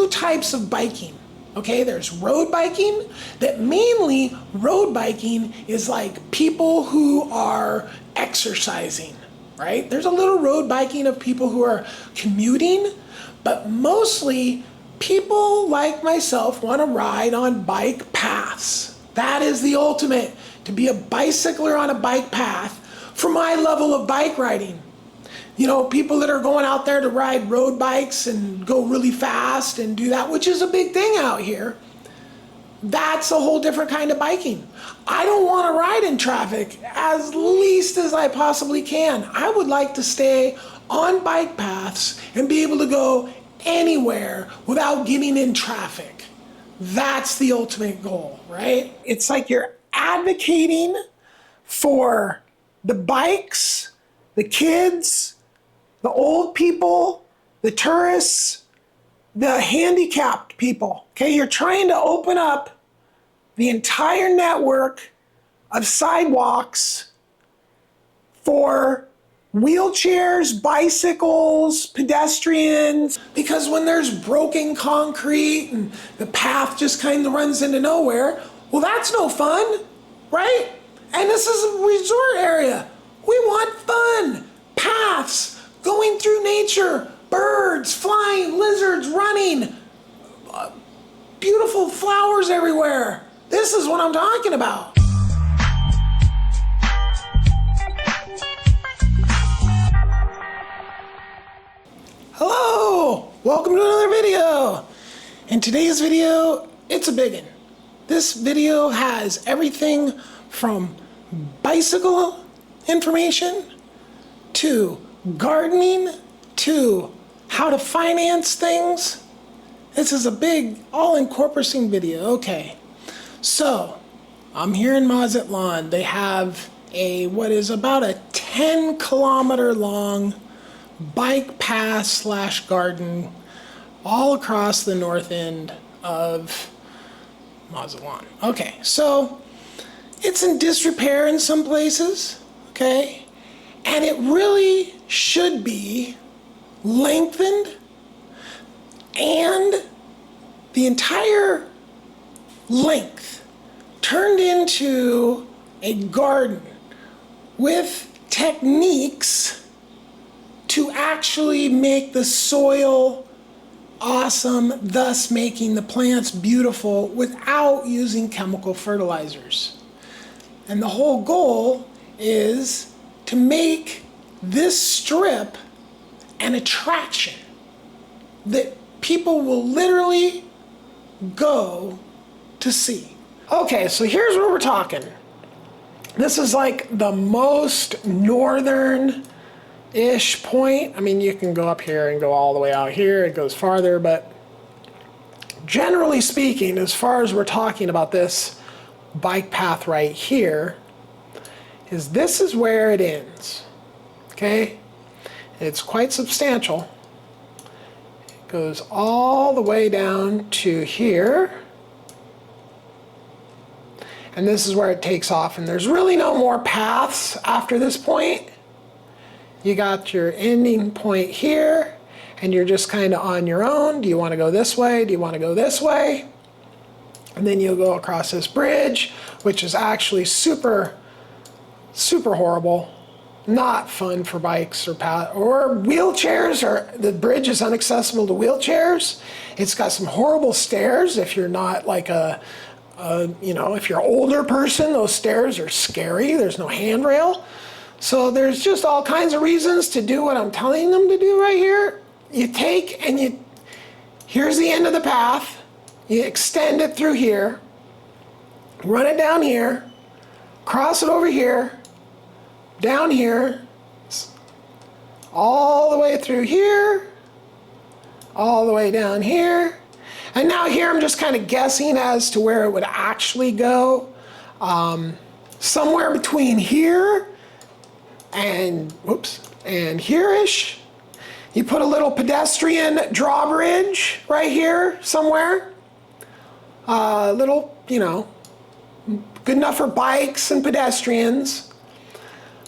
two types of biking. Okay, there's road biking, that mainly road biking is like people who are exercising, right? There's a little road biking of people who are commuting, but mostly people like myself want to ride on bike paths. That is the ultimate, to be a bicycler on a bike path for my level of bike riding. You know, people that are going out there to ride road bikes and go really fast and do that, which is a big thing out here. That's a whole different kind of biking. I don't want to ride in traffic as least as I possibly can. I would like to stay on bike paths and be able to go anywhere without getting in traffic. That's the ultimate goal, right? It's like you're advocating for the bikes, the kids, the old people, the tourists, the handicapped people. Okay, you're trying to open up the entire network of sidewalks for wheelchairs, bicycles, pedestrians, because when there's broken concrete and the path just kind of runs into nowhere, well, that's no fun, right? And this is a resort area. We want fun, paths, going through nature, birds, flying, lizards, running, beautiful flowers everywhere. This is what I'm talking about. Hello, welcome to another video. In today's video, it's a big one. This video has everything from bicycle information to gardening to how to finance things. This is a big all-encompassing video. Okay, so I'm here in Mazatlan. They have what is about a 10-kilometer long bike path slash garden all across the north end of Mazatlan. Okay, so it's in disrepair in some places, okay? And it really should be lengthened, and the entire length turned into a garden with techniques to actually make the soil awesome, thus making the plants beautiful without using chemical fertilizers. And the whole goal is to make this strip an attraction that people will literally go to see. Okay, so here's where we're talking. This is like the most northern-ish point. I mean, you can go up here and go all the way out here. It goes farther, but generally speaking, as far as we're talking about this bike path right here, this is where it ends, okay? It's quite substantial. It goes all the way down to here, and this is where it takes off, and there's really no more paths after this point. You got your ending point here, and you're just kind of on your own. Do you want to go this way? Do you want to go this way? And then you'll go across this bridge, which is actually super horrible, not fun for bikes or wheelchairs, or the bridge is inaccessible to wheelchairs. It's got some horrible stairs. If you're not like if you're an older person, those stairs are scary. There's no handrail. So there's just all kinds of reasons to do what I'm telling them to do right here. You take and here's the end of the path. You extend it through here, run it down here, cross it over here, down here, all the way through here, all the way down here. And now here I'm just kind of guessing as to where it would actually go. Somewhere between here and, and here-ish. You put a little pedestrian drawbridge right here somewhere. Little, good enough for bikes and pedestrians.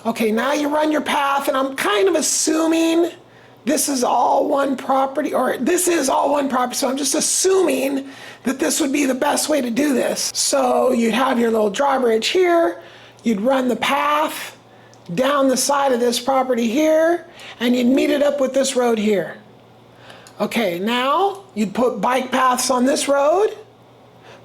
Okay, now you run your path, and I'm kind of assuming this is all one property, or this is all one property, so I'm just assuming that this would be the best way to do this. So you'd have your little drawbridge here, you'd run the path down the side of this property here, and you'd meet it up with this road here. Okay, now you'd put bike paths on this road,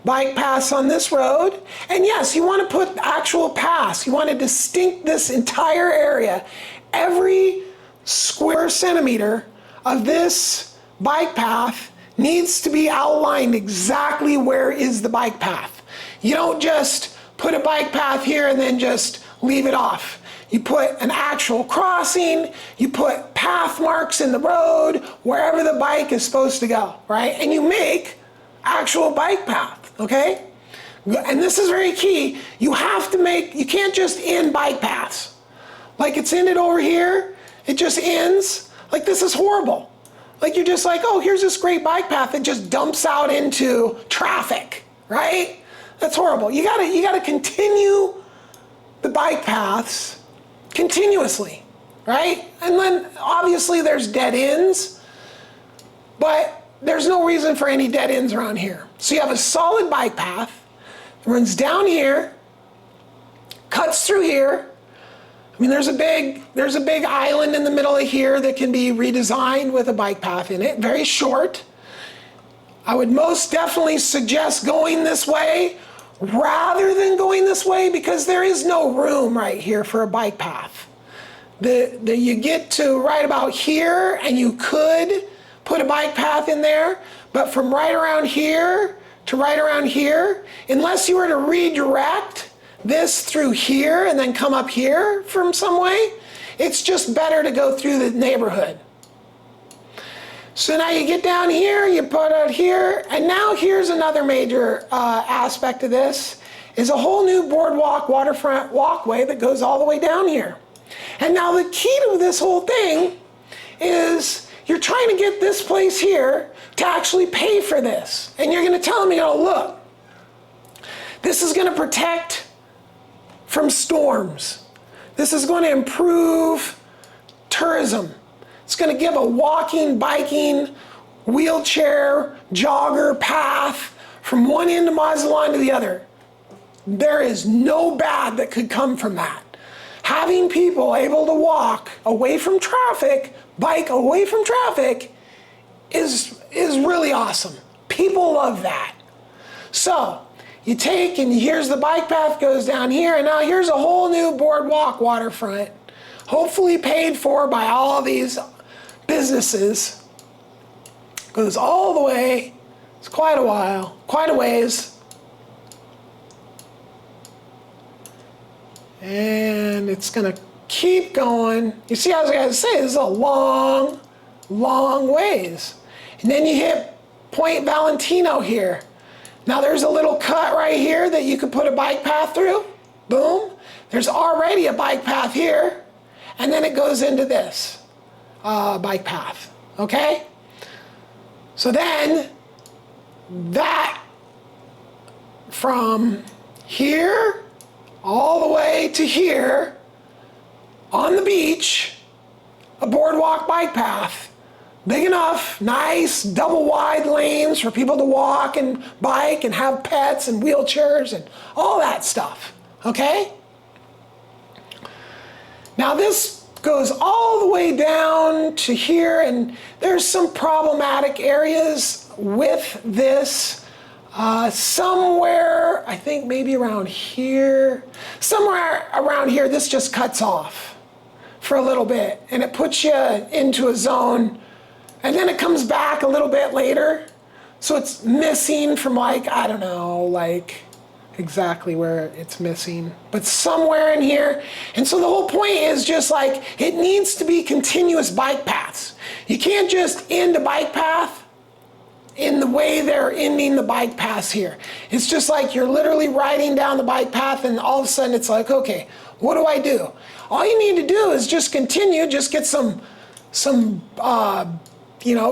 bike paths on this road, and yes, you want to put actual paths. You want to distinct this entire area. Every square centimeter of this bike path needs to be outlined exactly where is the bike path. You don't just put a bike path here and then just leave it off. You put an actual crossing, you put path marks in the road, wherever the bike is supposed to go, right? And you make actual bike path, okay? And this is very key. You have to make, you can't just end bike paths. Like it's ended over here, it just ends. Like this is horrible. Like you're just like, oh, here's this great bike path that just dumps out into traffic, right? That's horrible. You gotta continue the bike paths continuously, right? And then obviously there's dead ends, but there's no reason for any dead ends around here. So you have a solid bike path that runs down here, cuts through here. I mean, there's a big island in the middle of here that can be redesigned with a bike path in it, very short. I would most definitely suggest going this way rather than going this way because there is no room right here for a bike path. You get to right about here and you could put a bike path in there, but from right around here to right around here, unless you were to redirect this through here and then come up here from some way, it's just better to go through the neighborhood. So now you get down here, you put out here, and now here's another major aspect of this, is a whole new boardwalk, waterfront walkway that goes all the way down here. And now the key to this whole thing is you're trying to get this place here to actually pay for this. And you're going to tell me, oh, look, this is going to protect from storms. This is going to improve tourism. It's going to give a walking, biking, wheelchair, jogger path from one end of Mazatlan to the other. There is no bad that could come from that. Having people able to walk away from traffic, bike away from traffic, is really awesome. People love that. So you take, and here's the bike path goes down here, and now here's a whole new boardwalk waterfront, hopefully paid for by all of these businesses. Goes all the way, it's quite a ways. And it's gonna keep going. You see, as I say, this is a long, long ways. And then you hit Point Valentino here. Now there's a little cut right here that you could put a bike path through. Boom. There's already a bike path here. And then it goes into this bike path. Okay? So then that from here all the way to here on the beach, a boardwalk bike path. Big enough, nice, double wide lanes for people to walk and bike and have pets and wheelchairs and all that stuff, okay? Now this goes all the way down to here, and there's some problematic areas with this. Somewhere, I think maybe around here, somewhere around here, this just cuts off for a little bit, and it puts you into a zone. And then it comes back a little bit later. So it's missing from like, I don't know, like exactly where it's missing, but somewhere in here. And so the whole point is just like, it needs to be continuous bike paths. You can't just end a bike path in the way they're ending the bike paths here. It's just like you're literally riding down the bike path and all of a sudden it's like, okay, what do I do? All you need to do is just continue, just get some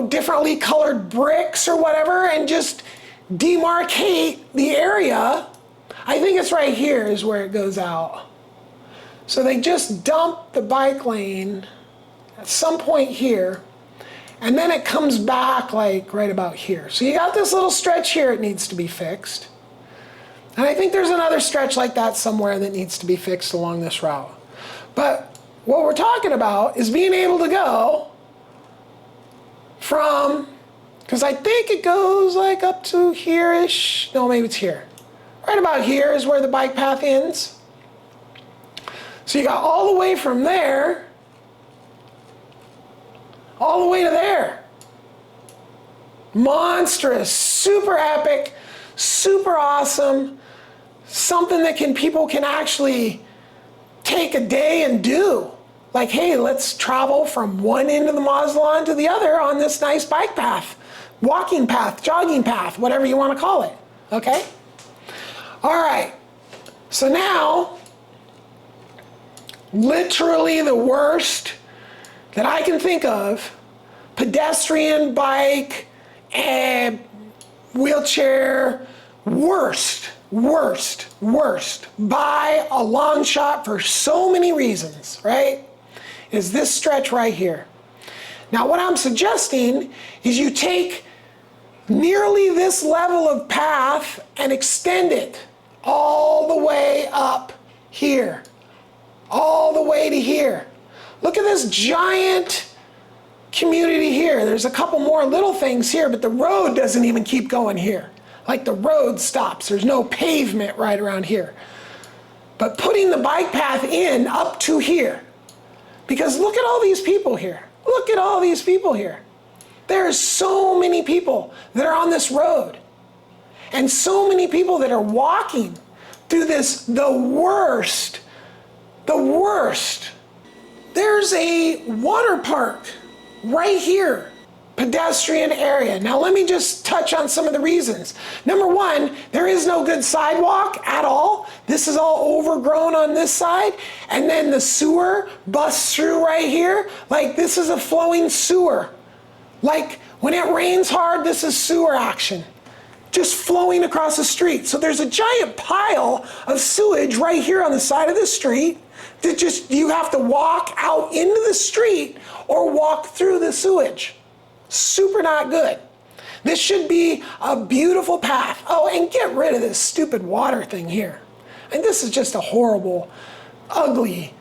differently colored bricks or whatever, and just demarcate the area. I think it's right here is where it goes out. So they just dump the bike lane at some point here, And then it comes back like right about here. So you got this little stretch here, it needs to be fixed. And I think there's another stretch like that somewhere that needs to be fixed along this route. But what we're talking about is being able to go from, because I think it goes like up to here-ish. No, maybe it's here. Right about here is where the bike path ends. So you got all the way from there, all the way to there. Monstrous, super epic, super awesome. Something that people can actually take a day and do. Like, hey, let's travel from one end of the Mazatlan to the other on this nice bike path, walking path, jogging path, whatever you want to call it, okay? All right, so now, literally the worst that I can think of, pedestrian, bike, and wheelchair, worst by a long shot for so many reasons, right, is this stretch right here. Now what I'm suggesting is you take nearly this level of path and extend it all the way up here, all the way to here. Look at this giant community here. There's a couple more little things here, but the road doesn't even keep going here. Like the road stops. There's no pavement right around here. But putting the bike path in up to here, because look at all these people here. Look at all these people here. There's so many people that are on this road, and so many people that are walking through this, the worst. There's a water park right here, pedestrian area. Now let me just touch on some of the reasons. Number one, there is no good sidewalk at all. This is all overgrown on this side, and then the sewer busts through right here. Like, this is a flowing sewer. Like, when it rains hard, this is sewer action, just flowing across the street. So there's a giant pile of sewage right here on the side of the street that just, you have to walk out into the street or walk through the sewage. Super not good. This should be a beautiful path. Oh, and get rid of this stupid water thing here. And this is just a horrible, ugly,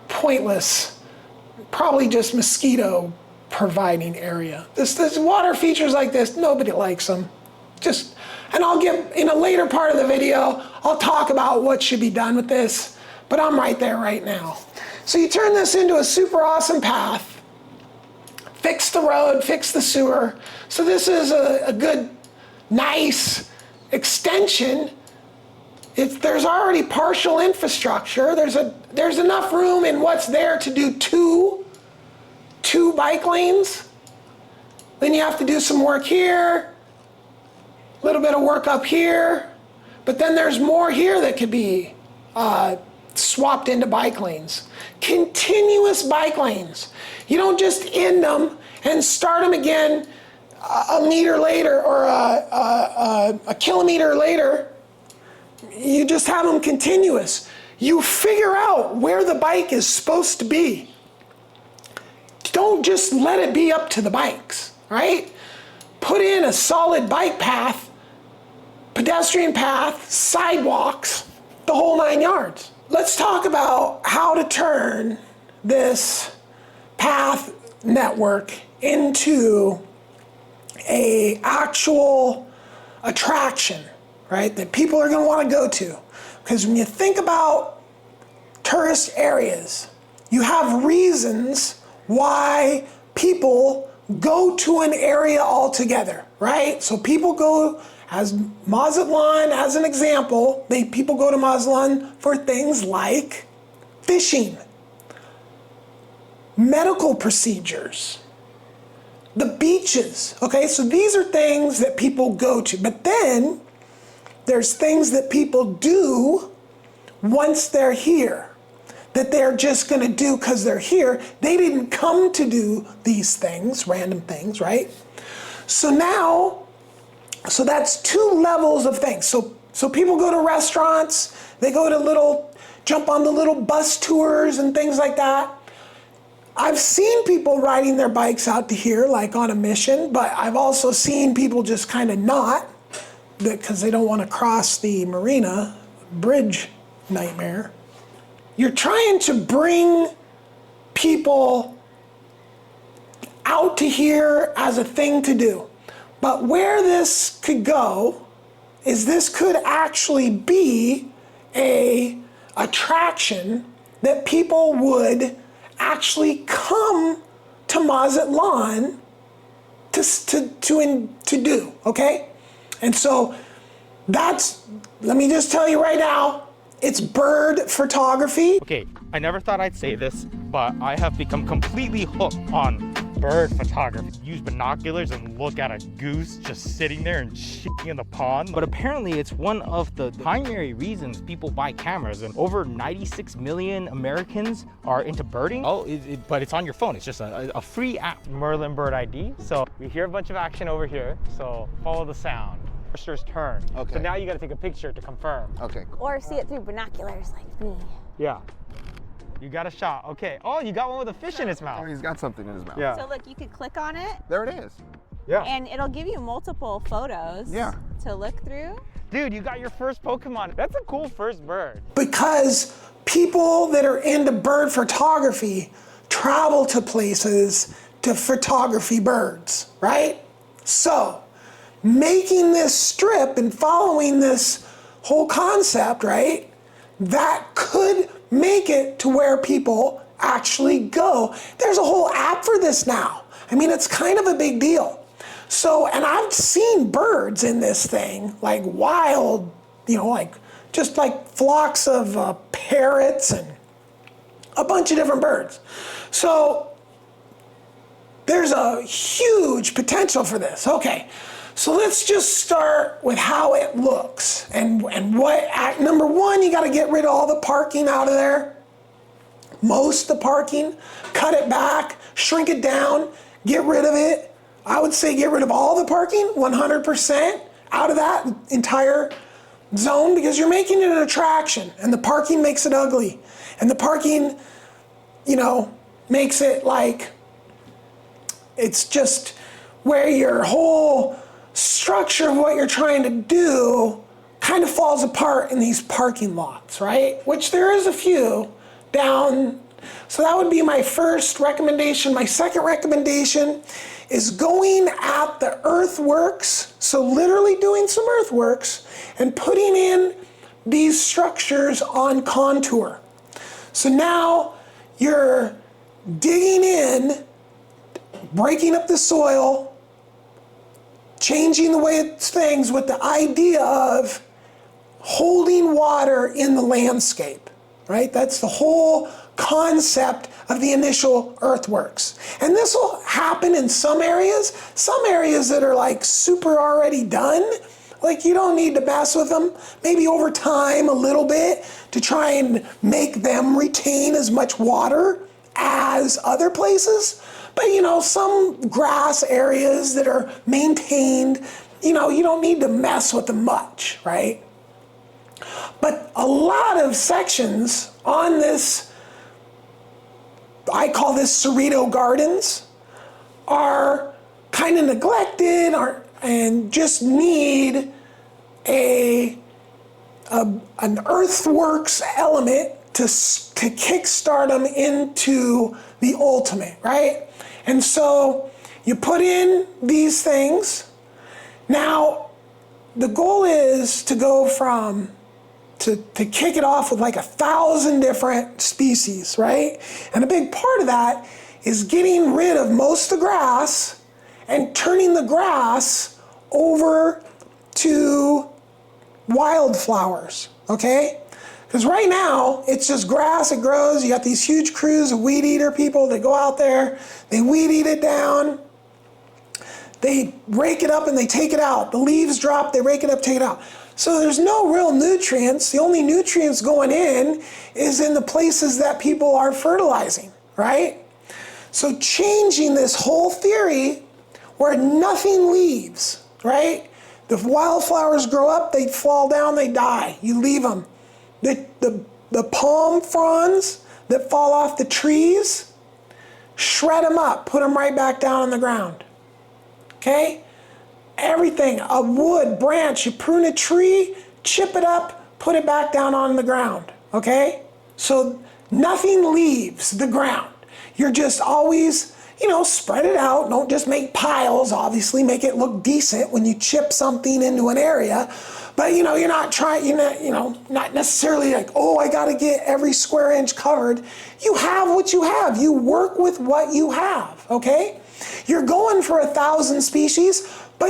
pointless, probably just mosquito providing area. This water features like this, nobody likes them. And I'll get, in a later part of the video, I'll talk about what should be done with this, but I'm right there right now. So you turn this into a super awesome path, fix the road, fix the sewer. So this is a good, nice extension. There's already partial infrastructure. There's enough room in what's there to do two bike lanes. Then you have to do some work here, a little bit of work up here, but then there's more here that could be swapped into bike lanes. Continuous bike lanes. You don't just end them and start them again a meter later or a kilometer later. You just have them continuous. You figure out where the bike is supposed to be. Don't just let it be up to the bikes, right? Put in a solid bike path, pedestrian path, sidewalks, the whole 9 yards. Let's talk about how to turn this path network into an actual attraction, right, that people are going to want to go to. Because when you think about tourist areas, you have reasons why people go to an area altogether, right? So people go, as Mazatlan as an example, people go to Mazatlan for things like fishing, medical procedures, the beaches, okay? So these are things that people go to. But then there's things that people do once they're here, that they're just going to do because they're here. They didn't come to do these things, random things, right? So that's two levels of things. So people go to restaurants, they go to jump on the little bus tours and things like that. I've seen people riding their bikes out to here, like on a mission, but I've also seen people just kind of not, because they don't want to cross the marina bridge nightmare. You're trying to bring people out to here as a thing to do. But where this could go is this could actually be a attraction that people would actually come to Mazatlan to do, okay? And so let me just tell you right now, it's bird photography. Okay, I never thought I'd say this, but I have become completely hooked on bird photography. Use binoculars and look at a goose just sitting there and shitting in the pond. But apparently it's one of the primary reasons people buy cameras, and over 96 million Americans are into birding. Oh, but it's on your phone. It's just a free app, Merlin Bird ID. So we hear a bunch of action over here, so follow the sound. First turn. Okay. So now you got to take a picture to confirm. Okay, cool. Or see it through binoculars like me. Yeah. You got a shot. Okay. Oh, you got one with a fish in its Oh, mouth. he's got something in his mouth. Yeah. So look, you could click on it There it is. Yeah. and it'll give you multiple photos to look through. Dude, you got your first Pokemon. That's a cool first bird. Because people that are into bird photography travel to places to photography birds, right? So, making this strip and following this whole concept, right, that could make it to where people actually go. There's a whole app for this now. I mean, it's kind of a big deal. So, and I've seen birds in this thing, like wild, like just like flocks of parrots and a bunch of different birds. So there's a huge potential for this. Okay, so let's just start with how it looks and what. Number one, you got to get rid of all the parking out of there. Most of the parking, cut it back, shrink it down, get rid of it. I would say get rid of all the parking, 100% out of that entire zone, because you're making it an attraction and the parking makes it ugly. And the parking, makes it like, it's just where your whole structure of what you're trying to do kind of falls apart in these parking lots, right? Which there is a few down. So that would be my first recommendation. My second recommendation is going at the earthworks, so literally doing some earthworks and putting in these structures on contour. So now you're digging in, breaking up the soil, changing the way it's things with the idea of holding water in the landscape, right? That's the whole concept of the initial earthworks. And this will happen in some areas that are like super already done. Like you don't need to mess with them. Maybe over time a little bit to try and make them retain as much water as other places. But some grass areas that are maintained, you don't need to mess with them much, right? But a lot of sections on this, I call this Cerritos Gardens, are kind of neglected and just need an earthworks element to kickstart them into the ultimate, right? And so you put in these things. Now, the goal is to go from to kick it off with like 1,000 different species, right? And a big part of that is getting rid of most of the grass and turning the grass over to wildflowers, okay? Because right now, it's just grass, it grows, you got these huge crews of weed eater people that go out there, they weed eat it down, they rake it up and they take it out. The leaves drop, they rake it up, take it out. So there's no real nutrients. The only nutrients going in is in the places that people are fertilizing, right? So changing this whole theory where nothing leaves, right? The wildflowers grow up, they fall down, they die. You leave them. The palm fronds that fall off the trees, shred them up, put them right back down on the ground. Okay? Everything, a wood, branch, you prune a tree, chip it up, put it back down on the ground. Okay? So nothing leaves the ground. You're just always, spread it out. Don't just make piles, obviously. Make it look decent when you chip something into an area. But, you're not trying, not necessarily like, oh, I got to get every square inch covered. You have what you have. You work with what you have, okay? You're going for 1,000 species, but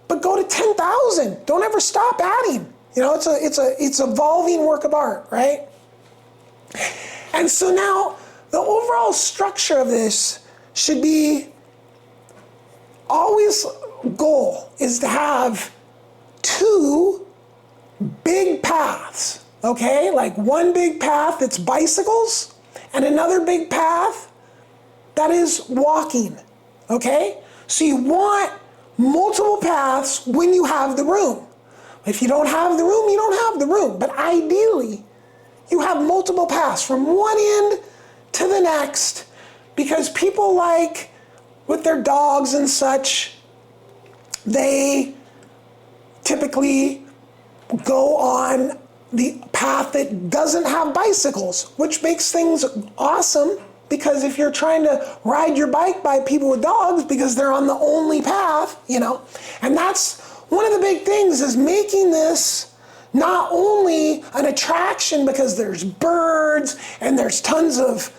but go to 10,000. Don't ever stop adding. It's evolving work of art, right? And so now the overall structure of this should be always goal is to have 2 big paths, okay? Like one big path that's bicycles and another big path that is walking, okay? So you want multiple paths when you have the room. If you don't have the room, you don't have the room. But ideally, you have multiple paths from one end to the next, because people like, with their dogs and such, they typically go on the path that doesn't have bicycles, which makes things awesome, because if you're trying to ride your bike by people with dogs because they're on the only path, and that's one of the big things, is making this not only an attraction because there's birds and there's tons of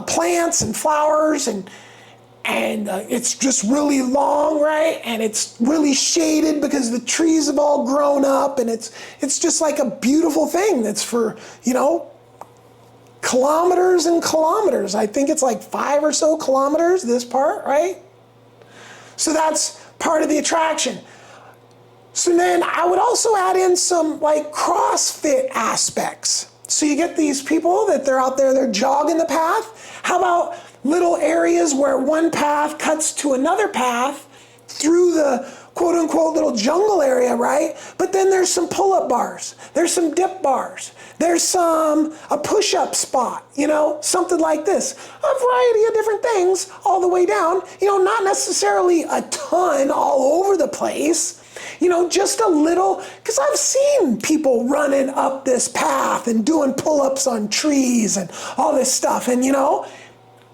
plants and flowers and it's just really long, right? And it's really shaded because the trees have all grown up, and it's just like a beautiful thing that's for, kilometers and kilometers. I think it's like 5 or so kilometers, this part, right? So that's part of the attraction. So then I would also add in some like CrossFit aspects. So you get these people that they're out there, they're jogging the path. How about little areas where one path cuts to another path through the quote unquote little jungle area, right? But then there's some pull-up bars, there's some dip bars, there's a push-up spot, something like this. A variety of different things all the way down, not necessarily a ton all over the place, just a little, because I've seen people running up this path and doing pull-ups on trees and all this stuff. And,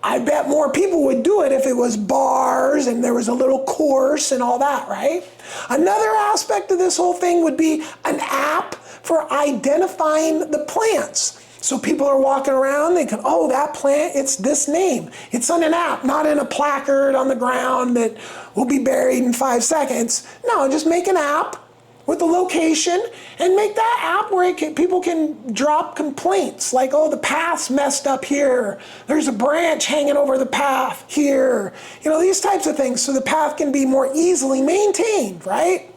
I bet more people would do it if it was bars and there was a little course and all that, right? Another aspect of this whole thing would be an app for identifying the plants. So people are walking around, they can, oh, that plant, it's this name. It's on an app, not in a placard on the ground that will be buried in 5 seconds. No, just make an app with a location and make that app where people can drop complaints like, oh, the path's messed up here. There's a branch hanging over the path here. These types of things, so the path can be more easily maintained, right?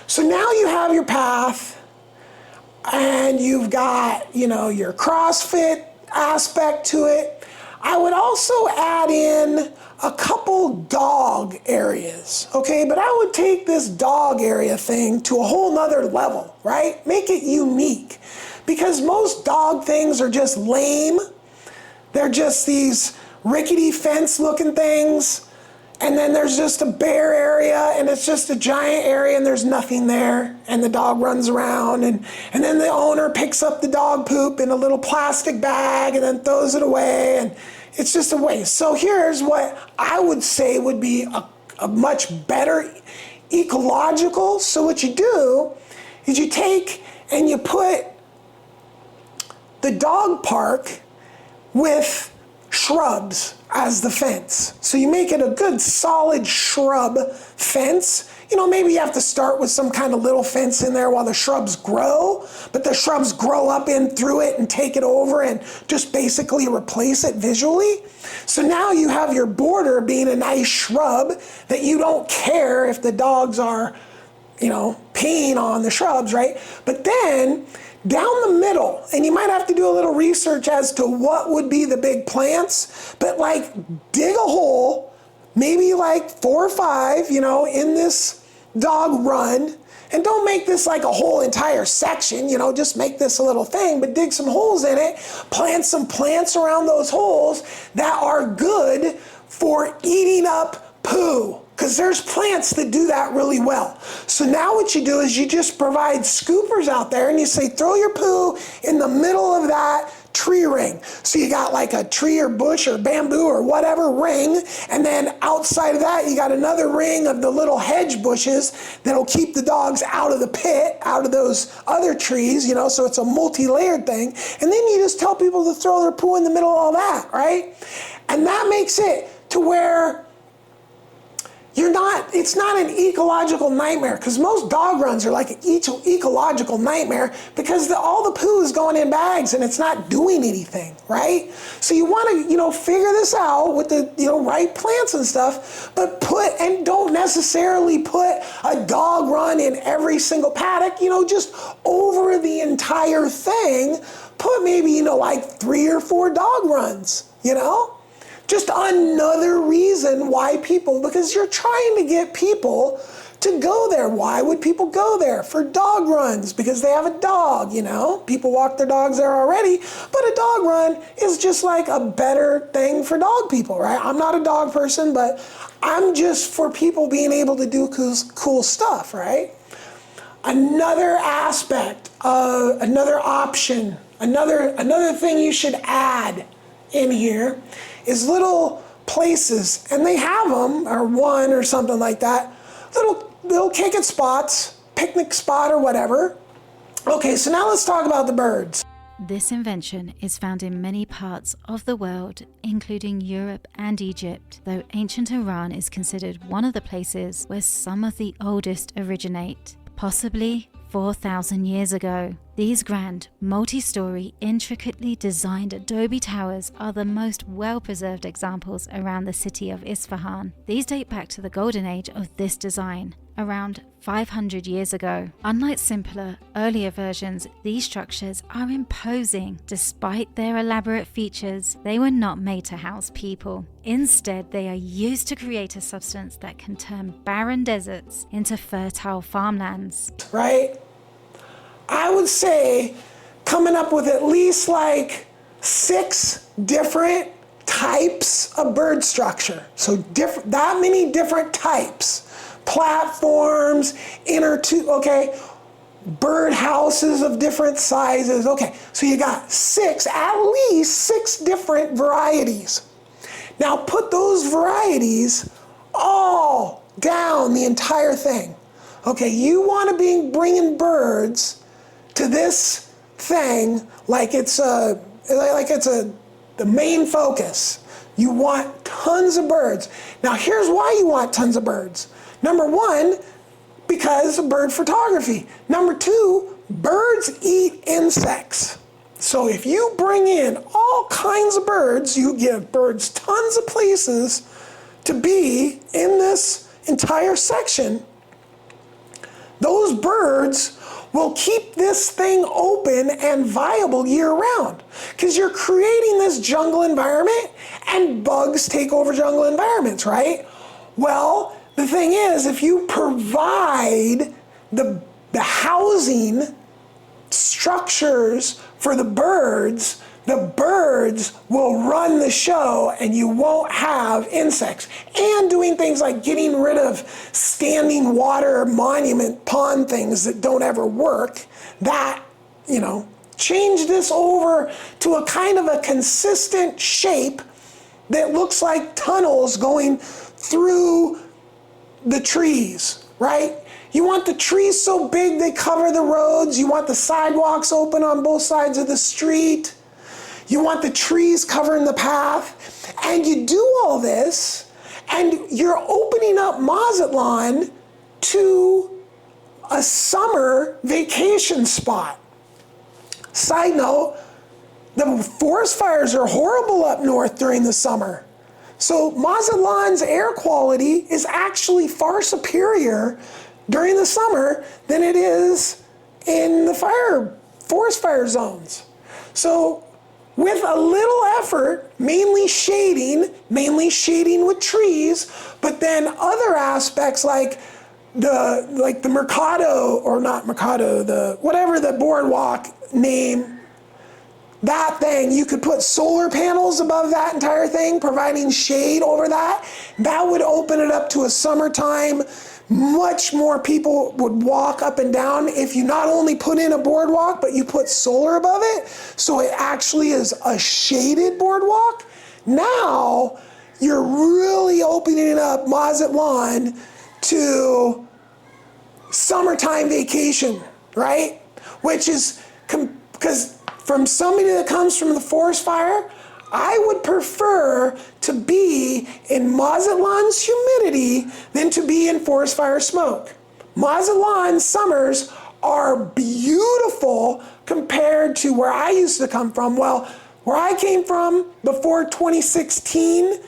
So now you have your path, and you've got, your CrossFit aspect to it. I would also add in a couple dog areas, okay? But I would take this dog area thing to a whole nother level, right? Make it unique, because most dog things are just lame. They're just these rickety fence looking things. And then there's just a bare area, and it's just a giant area, and there's nothing there, and the dog runs around, and then the owner picks up the dog poop in a little plastic bag and then throws it away, and it's just a waste. So here's what I would say would be a much better ecological. So what you do is you take and you put the dog park with shrubs as the fence. So you make it a good solid shrub fence. Maybe you have to start with some kind of little fence in there while the shrubs grow, but the shrubs grow up in through it and take it over and just basically replace it visually. So now you have your border being a nice shrub that you don't care if the dogs are, peeing on the shrubs, right? But then down the middle, and you might have to do a little research as to what would be the big plants, but like dig a hole, maybe like 4 or 5, in this dog run, And don't make this like a whole entire section, you know, just make this a little thing, but dig some holes in it, plant some plants around those holes that are good for eating up poo. Because there's plants that do that really well. So now what you do is you just provide scoopers out there and you say, throw your poo in the middle of that tree ring. So you got like a tree or bush or bamboo or whatever ring, and then outside of that you got another ring of the little hedge bushes that'll keep the dogs out of the pit, out of those other trees, you know, so it's a multi-layered thing. And then you just tell people to throw their poo in the middle of all that, right? And that makes it to where it's not an ecological nightmare, because most dog runs are like an ecological nightmare because all the poo is going in bags and it's not doing anything, right? So you want to, you know, figure this out with the, you know, right plants and stuff, but don't necessarily put a dog run in every single paddock, you know, just over the entire thing, put maybe, you know, like 3 or 4 dog runs, you know? Just another reason why because you're trying to get people to go there. Why would people go there? For dog runs, because they have a dog, you know? People walk their dogs there already, but a dog run is just like a better thing for dog people, right? I'm not a dog person, but I'm just for people being able to do cool stuff, right? Another aspect, another option, another thing you should add in here is little places, and they have them, or one or something like that, little kick it spots, picnic spot or whatever. Okay, so now let's talk about the birds. This invention is found in many parts of the world, including Europe and Egypt, though ancient Iran is considered one of the places where some of the oldest originate, possibly 4,000 years ago. These grand, multi-story, intricately designed adobe towers are the most well-preserved examples around the city of Isfahan. These date back to the golden age of this design, around 500 years ago. Unlike simpler, earlier versions, these structures are imposing. Despite their elaborate features, they were not made to house people. Instead, they are used to create a substance that can turn barren deserts into fertile farmlands. Right? I would say coming up with at least like 6 different types of bird structure. So that many different types. Platforms, bird houses of different sizes. Okay, so you got at least six different varieties. Now put those varieties all down the entire thing. Okay, you want to be bringing birds to this thing like it's the main focus. You want tons of birds. Now here's why you want tons of birds. Number 1, because of bird photography. Number 2, birds eat insects. So if you bring in all kinds of birds, you give birds tons of places to be in this entire section. Those birds will keep this thing open and viable year-round, because you're creating this jungle environment and bugs take over jungle environments, right? Well, the thing is, if you provide the housing structures for the birds will run the show and you won't have insects. And doing things like getting rid of standing water monument pond things that don't ever work, that, change this over to a kind of a consistent shape that looks like tunnels going through the trees, right? You want the trees so big they cover the roads. You want the sidewalks open on both sides of the street. You want the trees covering the path. And you do all this, and you're opening up Mazatlan to a summer vacation spot. Side note, the forest fires are horrible up north during the summer. So Mazatlan's air quality is actually far superior during the summer than it is in the forest fire zones. So with a little effort, mainly shading with trees, but then other aspects like the Mercado, or not Mercado, whatever the boardwalk name, that thing, you could put solar panels above that entire thing, providing shade over that. That would open it up to a summertime. Much more people would walk up and down if you not only put in a boardwalk, but you put solar above it, so it actually is a shaded boardwalk. Now, you're really opening up Mazatlan to summertime vacation, right? Which is, because from somebody that comes from the forest fire, I would prefer to be in Mazatlan's humidity than to be in forest fire smoke. Mazatlan summers are beautiful compared to where I used to come from. Well, where I came from before 2016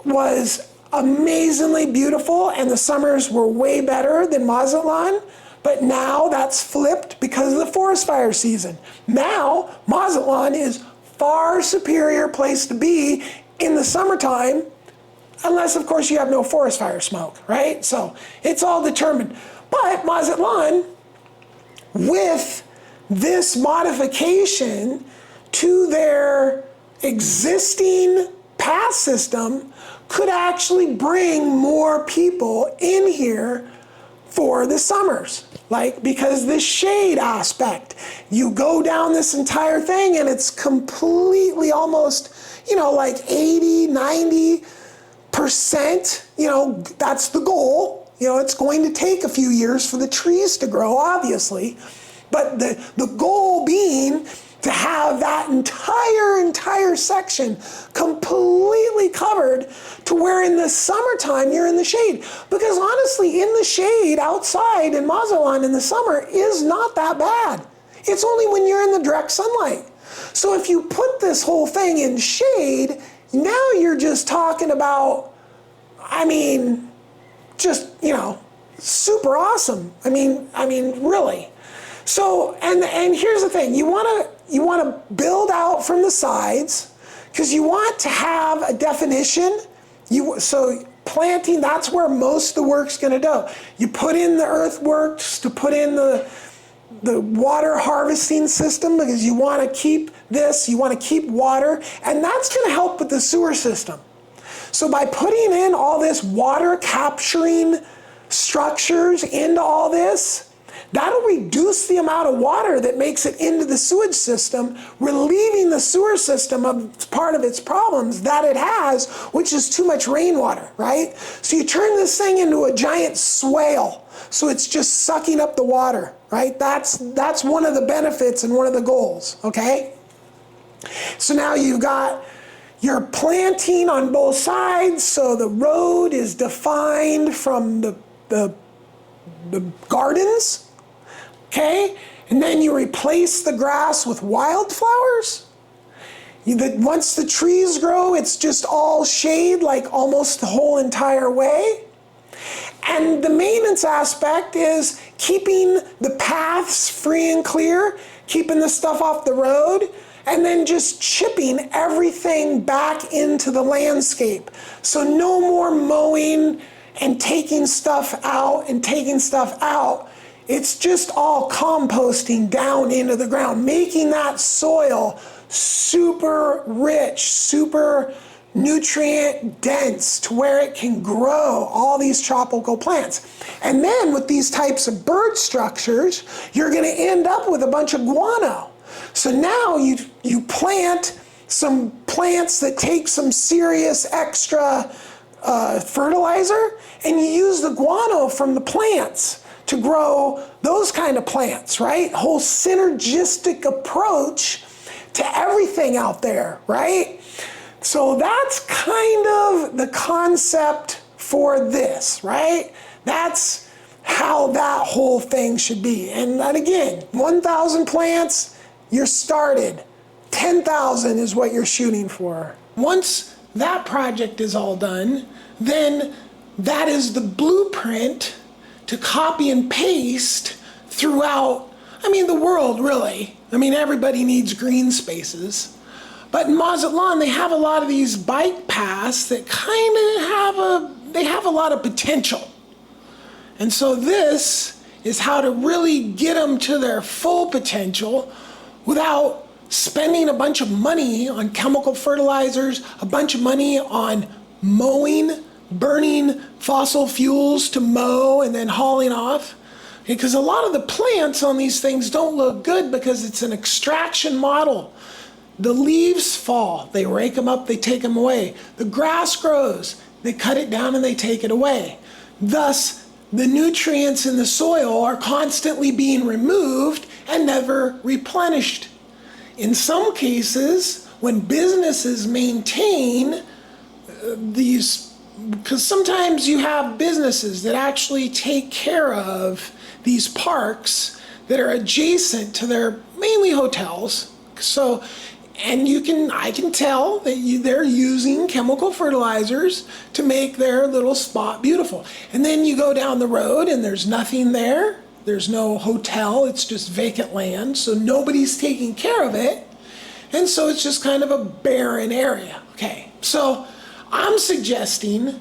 was amazingly beautiful, and the summers were way better than Mazatlan. But now that's flipped because of the forest fire season. Now, Mazatlan is far superior place to be in the summertime, unless of course you have no forest fire smoke, right? So it's all determined. But Mazatlan, with this modification to their existing pass system, could actually bring more people in here for the summers. Like, because the shade aspect, you go down this entire thing and it's completely almost, like 80, 90%, that's the goal. It's going to take a few years for the trees to grow, obviously. But the goal being to have that entire section completely covered to where in the summertime you're in the shade. Because honestly, in the shade outside in Mazatlan in the summer is not that bad. It's only when you're in the direct sunlight. So if you put this whole thing in shade, now you're just talking about, super awesome. Really. So, and here's the thing, you want to build out from the sides, because you want to have a definition. So planting, that's where most of the work's going to go. You put in the earthworks to put in the water harvesting system, because you want to keep you want to keep water, and that's going to help with the sewer system. So by putting in all this water capturing structures into all this, that'll reduce the amount of water that makes it into the sewage system, relieving the sewer system of part of its problems that it has, which is too much rainwater, right? So you turn this thing into a giant swale, so it's just sucking up the water, right? That's one of the benefits and one of the goals, okay? So now you've got your planting on both sides, so the road is defined from the gardens. Okay, and then you replace the grass with wildflowers. Once the trees grow, it's just all shade, like almost the whole entire way. And the maintenance aspect is keeping the paths free and clear, keeping the stuff off the road, and then just chipping everything back into the landscape. So no more mowing and taking stuff out and taking stuff out. It's just all composting down into the ground, making that soil super rich, super nutrient dense, to where it can grow all these tropical plants. And then with these types of bird structures, you're going to end up with a bunch of guano. So now you plant some plants that take some serious extra fertilizer, and you use the guano from the plants to grow those kind of plants, right? Whole synergistic approach to everything out there, right? So that's kind of the concept for this, right? That's how that whole thing should be. And again, 1,000 plants, you're started. 10,000 is what you're shooting for. Once that project is all done, then that is the blueprint to copy and paste throughout, the world, really. Everybody needs green spaces. But in Mazatlan, they have a lot of these bike paths that kind of have a lot of potential. And so this is how to really get them to their full potential without spending a bunch of money on chemical fertilizers, a bunch of money on mowing, burning fossil fuels to mow and then hauling off. Because a lot of the plants on these things don't look good because it's an extraction model. The leaves fall, they rake them up, they take them away. The grass grows, they cut it down and they take it away. Thus, the nutrients in the soil are constantly being removed and never replenished. In some cases, when businesses maintain these, because sometimes you have businesses that actually take care of these parks that are adjacent to their mainly hotels. So, and I can tell that they're using chemical fertilizers to make their little spot beautiful. And then you go down the road and there's nothing there. There's no hotel, it's just vacant land, so nobody's taking care of it. And so it's just kind of a barren area. Okay, so I'm suggesting,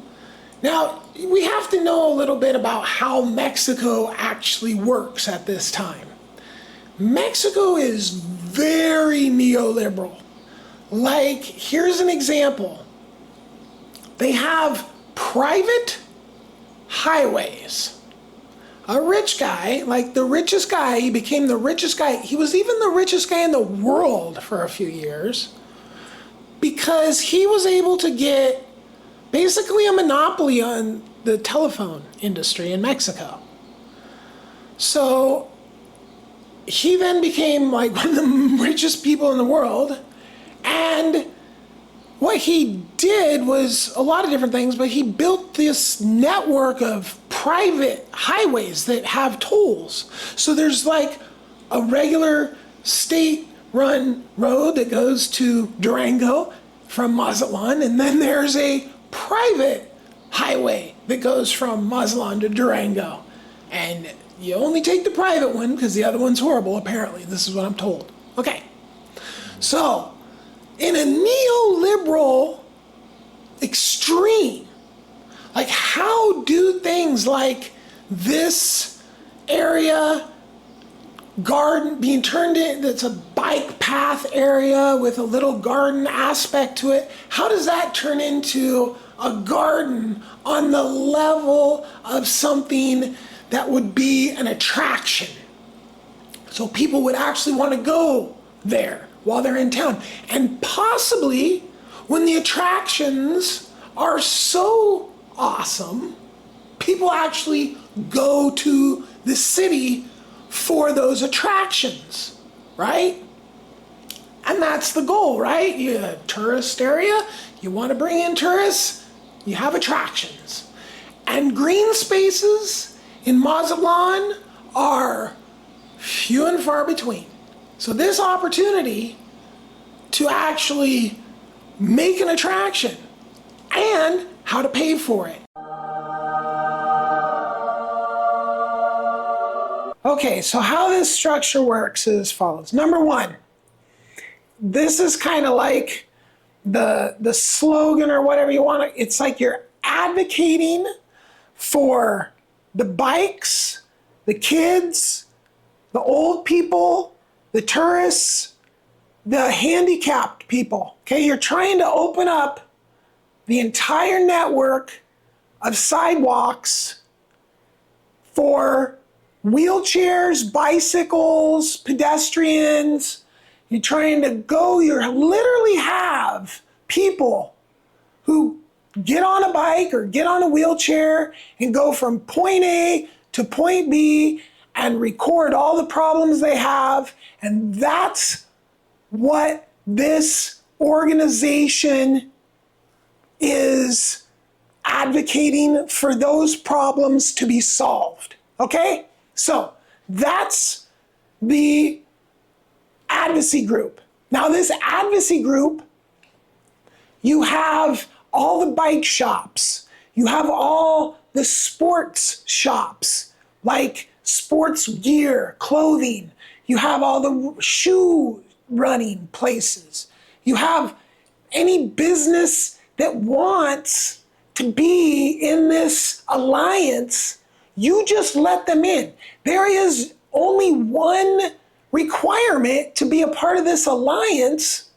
now we have to know a little bit about how Mexico actually works at this time. Mexico is very neoliberal. Like, here's an example. They have private highways. A rich guy, like the richest guy, he became the richest guy. He was even the richest guy in the world for a few years because he was able to get basically a monopoly on the telephone industry in Mexico. So he then became like one of the richest people in the world. And what he did was a lot of different things, but he built this network of private highways that have tolls. So there's like a regular state-run road that goes to Durango from Mazatlan, and then there's a private highway that goes from Mazatlan to Durango. And you only take the private one because the other one's horrible, apparently. This is what I'm told. Okay, so in a neoliberal extreme, like how do things like this area garden being turned in, that's a bike path area with a little garden aspect to it, how does that turn into a garden on the level of something that would be an attraction? So people would actually want to go there while they're in town. And possibly when the attractions are so awesome, people actually go to the city for those attractions, right? And that's the goal, right? You have a tourist area, you want to bring in tourists, you have attractions. And green spaces in Mazatlan are few and far between. So this opportunity to actually make an attraction and how to pay for it. Okay, so how this structure works is as follows. Number one, this is kind of like the slogan or whatever you want to, it's like you're advocating for the bikes, the kids, the old people, the tourists, the handicapped people. Okay, you're trying to open up the entire network of sidewalks for wheelchairs, bicycles, pedestrians. You're trying to go, you literally have people who get on a bike or get on a wheelchair and go from point A to point B and record all the problems they have. And that's what this organization is advocating, for those problems to be solved. Okay? So that's the advocacy group. Now this advocacy group, you have all the bike shops, you have all the sports shops, like sports gear, clothing, you have all the shoe running places, you have any business that wants to be in this alliance, You just let them in. There is only one requirement to be a part of this alliance,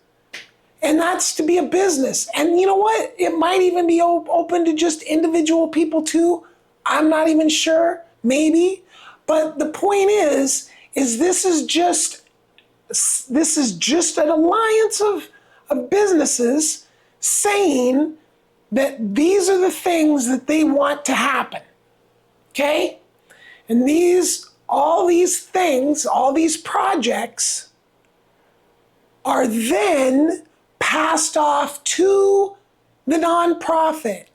and that's to be a business. And you know what? It might even be open to just individual people too. I'm not even sure, maybe. But the point is this is just an alliance of businesses saying that these are the things that they want to happen. Okay? And all these things, all these projects are then passed off to the nonprofit.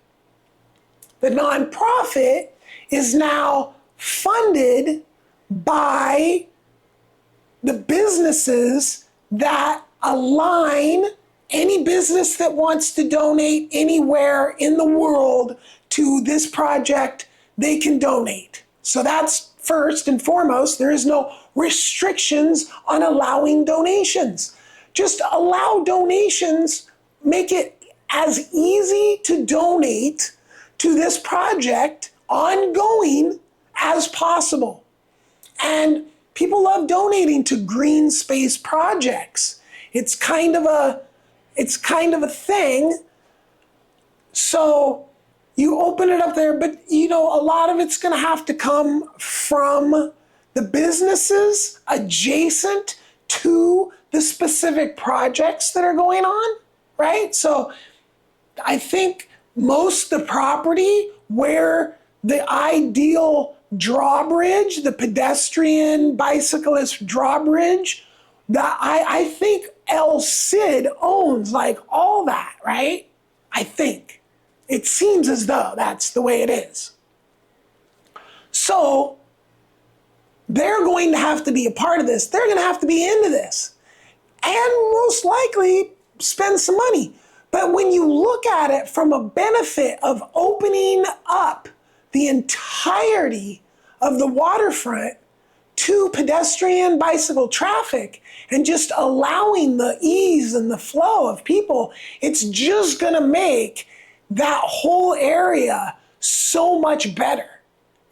The nonprofit is now funded by the businesses that align. Any business that wants to donate anywhere in the world to this project, they can donate. So that's first and foremost. There is no restrictions on allowing donations. Just allow donations, make it as easy to donate to this project ongoing as possible. And people love donating to green space projects. It's kind of a thing. So you open it up there, but a lot of it's going to have to come from the businesses adjacent to the specific projects that are going on, right? So I think most of the property where the ideal drawbridge, the pedestrian bicyclist drawbridge, that I think El Cid owns like all that, right? I think. It seems as though that's the way it is. So they're going to have to be a part of this. They're going to have to be into this. And most likely spend some money. But when you look at it from a benefit of opening up the entirety of the waterfront to pedestrian bicycle traffic and just allowing the ease and the flow of people, it's just going to make that whole area so much better.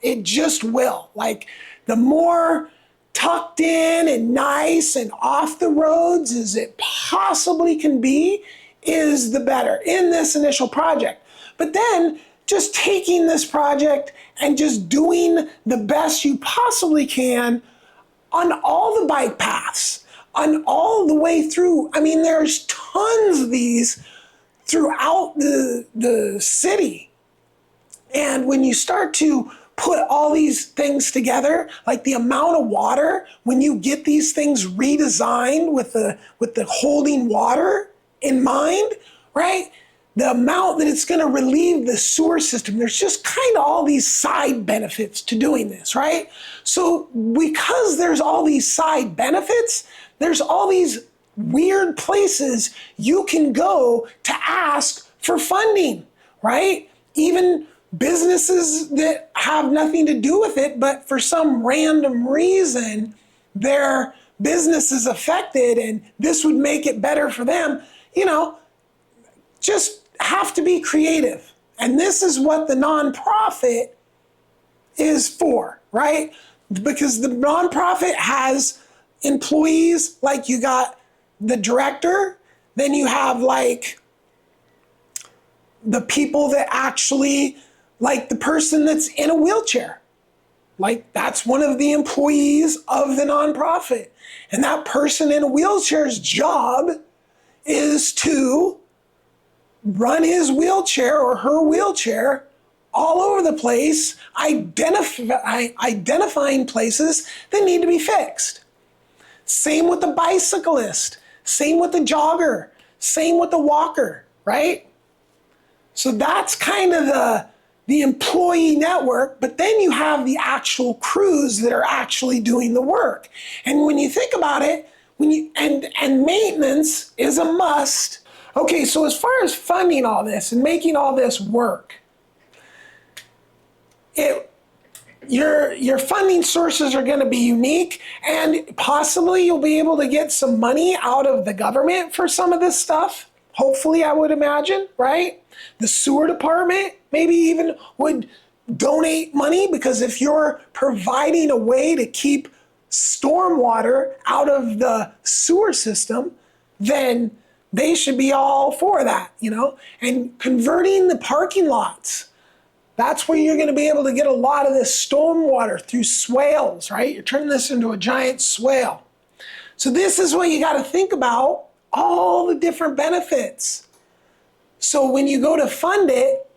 It just will. Like, the more tucked in and nice and off the roads as it possibly can be is the better in this initial project. But then just taking this project and just doing the best you possibly can on all the bike paths, on all the way through. I mean, there's tons of these throughout the city. And when you start to put all these things together, like the amount of water, when you get these things redesigned with the holding water in mind, right? The amount that it's going to relieve the sewer system, there's just kind of all these side benefits to doing this, right? So because there's all these side benefits, there's all these weird places you can go to ask for funding, right? Even businesses that have nothing to do with it, but for some random reason, their business is affected and this would make it better for them, just have to be creative. And this is what the nonprofit is for, right? Because the nonprofit has employees, like you got the director, then you have like the people that actually, like the person that's in a wheelchair. Like, that's one of the employees of the nonprofit. And that person in a wheelchair's job is to run his wheelchair or her wheelchair all over the place, identifying places that need to be fixed. Same with the bicyclist, same with the jogger, same with the walker, right? So that's kind of the employee network, but then you have the actual crews that are actually doing the work. And when you think about it, and maintenance is a must. Okay, so as far as funding all this and making all this work, your funding sources are going to be unique, and possibly you'll be able to get some money out of the government for some of this stuff. Hopefully, I would imagine, right? The sewer department maybe even would donate money, because if you're providing a way to keep stormwater out of the sewer system, then they should be all for that, you know? And converting the parking lots, that's where you're going to be able to get a lot of this stormwater through swales, right? You're turning this into a giant swale. So this is what you got to think about, all the different benefits. So when you go to fund it,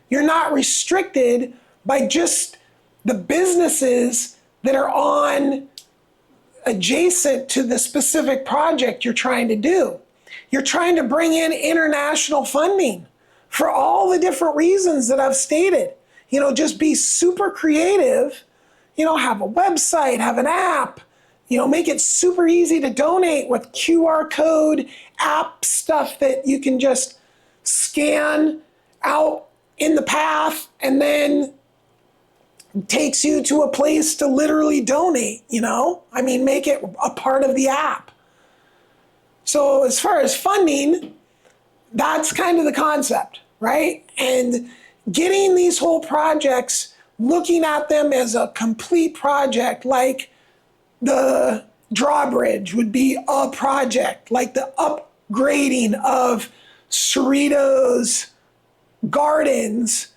you're not restricted by just the businesses that are on adjacent to the specific project you're trying to do. You're trying to bring in international funding for all the different reasons that I've stated. You know, just be super creative, you know, have a website, have an app, you know, make it super easy to donate with QR code app stuff that you can just scan out in the path and then takes you to a place to literally donate, you know? I mean, make it a part of the app. So as far as funding, that's kind of the concept, right? And getting these whole projects, looking at them as a complete project, like the drawbridge would be a project, like the upgrading of Cerritos Gardens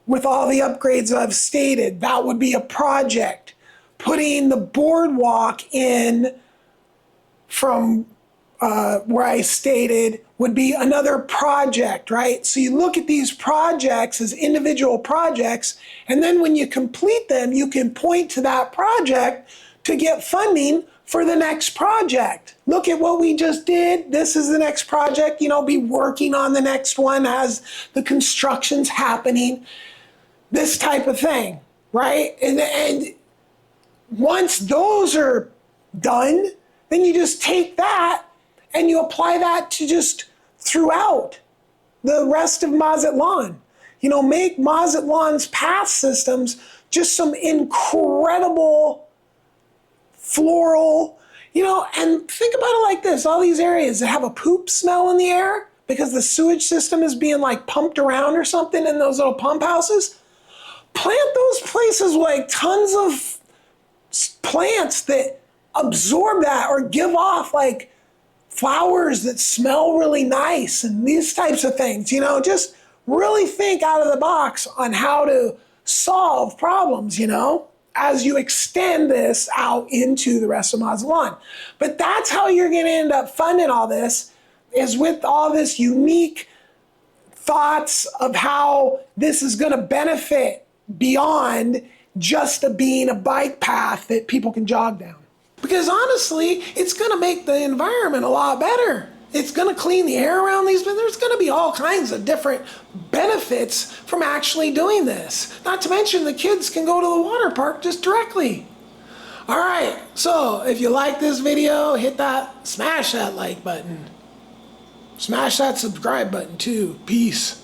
with all the upgrades I've stated, that would be a project. Putting the boardwalk in from where I stated would be another project, right? So you look at these projects as individual projects, and then when you complete them, you can point to that project to get funding for the next project. Look at what we just did. This is the next project, you know, be working on the next one as the construction's happening. This type of thing, right? And once those are done, then you just take that and you apply that to just throughout the rest of Mazatlan. You know, make Mazatlan's path systems just some incredible floral, you know, and think about it like this, all these areas that have a poop smell in the air because the sewage system is being like pumped around or something in those little pump houses. Plant those places with like tons of plants that absorb that or give off like flowers that smell really nice and these types of things, you know, just really think out of the box on how to solve problems, you know, as you extend this out into the rest of Mazatlan. But that's how you're going to end up funding all this, is with all this unique thoughts of how this is going to benefit beyond just being a bike path that people can jog down. Because honestly, it's going to make the environment a lot better. It's going to clean the air around these, but there's going to be all kinds of different benefits from actually doing this. Not to mention the kids can go to the water park just directly. All right, so if you like this video, hit that, smash that like button. Smash that subscribe button too. Peace.